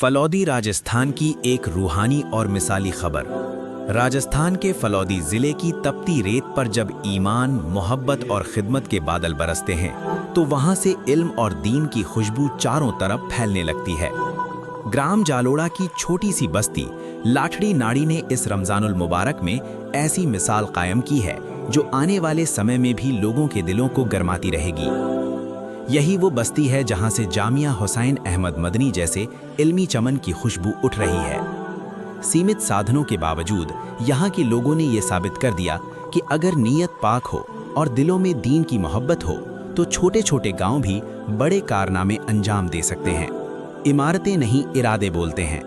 फलौदी राजस्थान की एक रूहानी और मिसाली खबर। राजस्थान के फलौदी ज़िले की तपती रेत पर जब ईमान, मोहब्बत और खिदमत के बादल बरसते हैं तो वहाँ से इल्म और दीन की खुशबू चारों तरफ फैलने लगती है। ग्राम जालोड़ा की छोटी सी बस्ती लाठड़ी नाड़ी ने इस रमज़ानुल मुबारक में ऐसी मिसाल कायम की है जो आने वाले समय में भी लोगों के दिलों को गरमाती रहेगी। यही वो बस्ती है जहां से जामिया हुसैन अहमद मदनी जैसे इल्मी चमन की खुशबू उठ रही है। सीमित साधनों के बावजूद यहाँ के लोगों ने ये साबित कर दिया कि अगर नीयत पाक हो और दिलों में दीन की मोहब्बत हो तो छोटे छोटे गांव भी बड़े कारनामे अंजाम दे सकते हैं। इमारतें नहीं, इरादे बोलते हैं।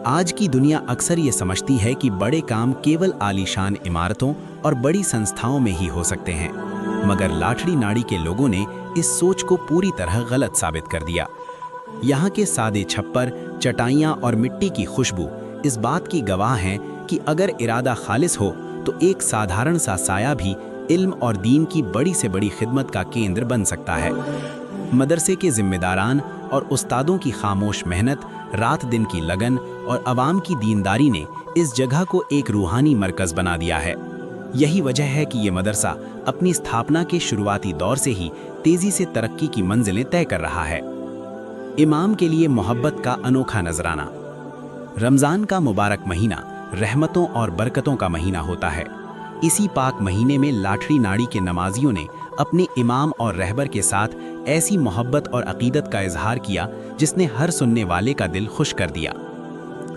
आज की दुनिया अक्सर ये समझती है कि बड़े काम केवल आलीशान इमारतों और बड़ी संस्थाओं में ही हो सकते हैं, मगर लाठड़ी नाड़ी के लोगों ने इस सोच को पूरी तरह गलत साबित कर दिया। यहाँ के सादे छप्पर, चटाइयाँ और मिट्टी की खुशबू इस बात की गवाह हैं कि अगर इरादा खालिस हो तो एक साधारण सा साया भी इल्म और दीन की बड़ी से बड़ी खिदमत का केंद्र बन सकता है। मदरसे के जिम्मेदारान और उस्तादों की खामोश मेहनत, रात दिन की लगन और अवाम की दीनदारी ने इस जगह को एक रूहानी मरकज़ बना दिया है। यही वजह है कि ये मदरसा अपनी स्थापना के शुरुआती दौर से ही तेज़ी से तरक्की की मंजिलें तय कर रहा है। इमाम के लिए मोहब्बत का अनोखा नजराना। रमज़ान का मुबारक महीना रहमतों और बरकतों का महीना होता है। इसी पाक महीने में लाठड़ी नाड़ी के नमाजियों ने अपने इमाम और रहबर के साथ ऐसी मोहब्बत और अकीदत का इजहार किया जिसने हर सुनने वाले का दिल खुश कर दिया।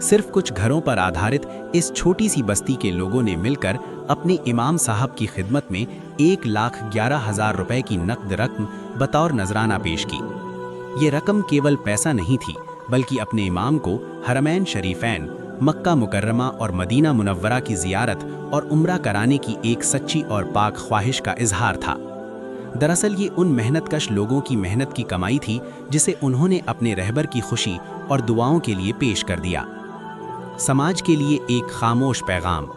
सिर्फ कुछ घरों पर आधारित इस छोटी सी बस्ती के लोगों ने मिलकर अपने इमाम साहब की खिदमत में 1,11,000 रुपए की नकद रकम बतौर नजराना पेश की। ये रकम केवल पैसा नहीं थी, बल्कि अपने इमाम को हरमैन शरीफैन, मक्का मुकर्रमा और मदीना मुनव्वरा की ज़ियारत और उम्रा कराने की एक सच्ची और पाक ख्वाहिश का इजहार था। दरअसल ये उन मेहनतकश लोगों की मेहनत की कमाई थी जिसे उन्होंने अपने रहबर की खुशी और दुआओं के लिए पेश कर दिया। समाज के लिए एक खामोश पैगाम।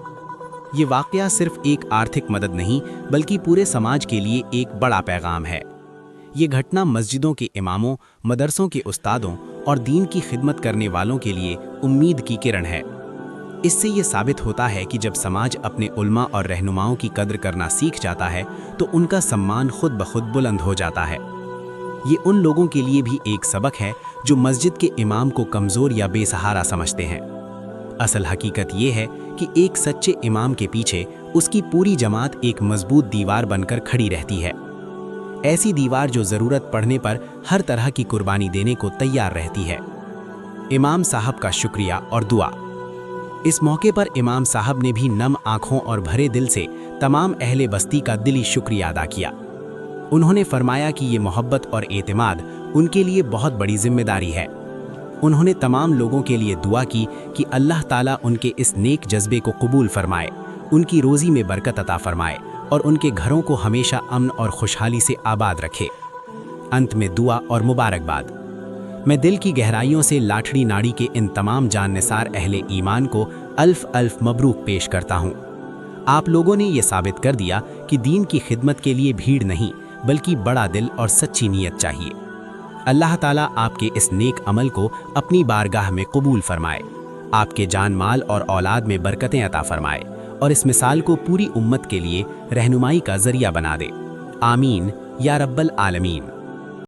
ये वाक़या सिर्फ एक आर्थिक मदद नहीं, बल्कि पूरे समाज के लिए एक बड़ा पैगाम है। ये घटना मस्जिदों के इमामों, मदरसों के उस्तादों और दीन की खिदमत करने वालों के लिए उम्मीद की किरण है। इससे ये साबित होता है कि जब समाज अपने उल्मा और रहनुमाओं की कद्र करना सीख जाता है तो उनका सम्मान खुद ब खुद बुलंद हो जाता है। ये उन लोगों के लिए भी एक सबक है जो मस्जिद के इमाम को कमज़ोर या बेसहारा समझते हैं। असल हकीकत ये है कि एक सच्चे इमाम के पीछे उसकी पूरी जमात एक मजबूत दीवार बनकर खड़ी रहती है। ऐसी दीवार जो ज़रूरत पड़ने पर हर तरह की कुर्बानी देने को तैयार रहती है। इमाम साहब का शुक्रिया और दुआ। इस मौके पर इमाम साहब ने भी नम आँखों और भरे दिल से तमाम अहले बस्ती का दिली शुक्रिया अदा किया। उन्होंने फरमाया कि ये मोहब्बत और एतमाद उनके लिए बहुत बड़ी जिम्मेदारी है। उन्होंने तमाम लोगों के लिए दुआ की कि अल्लाह ताला उनके इस नेक जज्बे को कबूल फरमाए, उनकी रोज़ी में बरकत अता फरमाए और उनके घरों को हमेशा अमन और खुशहाली से आबाद रखे। अंत में दुआ और मुबारकबाद। मैं दिल की गहराइयों से लाठड़ी नाड़ी के इन तमाम जाननिसार अहले ईमान को अल्फ अल्फ मबरूक पेश करता हूँ। आप लोगों ने ये साबित कर दिया कि दीन की खिदमत के लिए भीड़ नहीं, बल्कि बड़ा दिल और सच्ची नीयत चाहिए। अल्लाह ताला आपके इस नेक अमल को अपनी बारगाह में कबूल फरमाए, आपके जान माल और औलाद में बरकतें अता फरमाए और इस मिसाल को पूरी उम्मत के लिए रहनुमाई का जरिया बना दे। आमीन या रब्बल आलमीन।